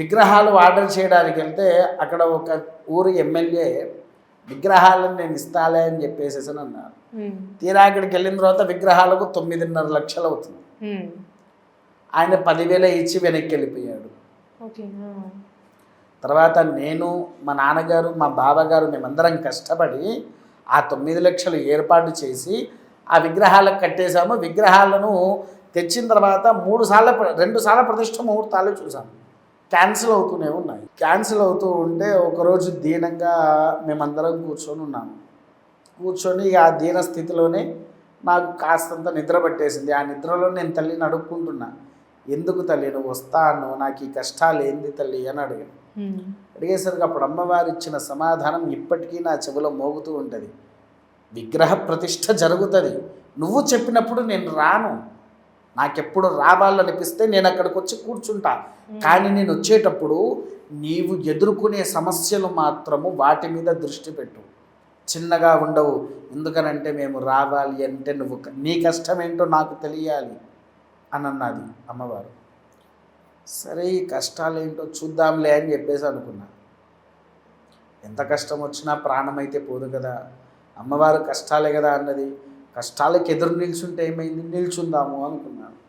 విగ్రహాలు ఆర్డర్ చేయడానికి వెళ్తే అక్కడ ఒక ఊరు ఎమ్మెల్యే విగ్రహాలను నేను ఇస్తాలే అని చెప్పేసేసి అన్నారు. తీరా అక్కడికి వెళ్ళిన తర్వాత విగ్రహాలకు 9.5 లక్షలు అవుతుంది. ఆయన 10,000 ఇచ్చి వెనక్కి వెళ్ళిపోయాడు. తర్వాత నేను, మా నాన్నగారు, మా బావగారు మేమందరం కష్టపడి ఆ 9 లక్షలు ఏర్పాటు చేసి ఆ విగ్రహాలకు కట్టేశాము. విగ్రహాలను తెచ్చిన తర్వాత 2 సార్లు ప్రతిష్ఠ ముహూర్తాలు చూసాము. క్యాన్సిల్ అవుతూనే ఉన్నాయి. క్యాన్సిల్ అవుతూ ఉంటే ఒకరోజు దీనంగా మేమందరం కూర్చొని ఆ దీన స్థితిలోనే నాకు కాస్తంత నిద్ర పట్టేసింది. ఆ నిద్రలో నేను తల్లిని అడుక్కుంటున్నా, ఎందుకు తల్లి నువ్వు వస్తాను, నాకు ఈ కష్టాలు ఏంది తల్లి అని అడిగాను. అడిగేసరికి అప్పుడు అమ్మవారు ఇచ్చిన సమాధానం ఇప్పటికీ నా చెవిలో మోగుతూ ఉంటుంది. విగ్రహ ప్రతిష్ఠ జరుగుతుంది, నువ్వు చెప్పినప్పుడు నేను రాను, నాకెప్పుడు రావాలనిపిస్తే నేను అక్కడికి వచ్చి కూర్చుంటా, కానీ నేను వచ్చేటప్పుడు నీవు ఎదుర్కొనే సమస్యలు మాత్రము వాటి మీద దృష్టి పెట్టు, చిన్నగా ఉండవు. ఎందుకనంటే మేము రావాలి అంటే నీ కష్టం ఏంటో నాకు తెలియాలి అని అన్నది అమ్మవారు. సరే ఈ కష్టాలు ఏంటో చూద్దాంలే అని చెప్పేసి అనుకున్నా. ఎంత కష్టం వచ్చినా ప్రాణం అయితే పోదు కదా, అమ్మవారు కష్టాలే కదా అన్నది. కష్టాలకు ఎదురు నిల్చుంటే ఏమైంది, నిల్చుందాము అనుకున్నా.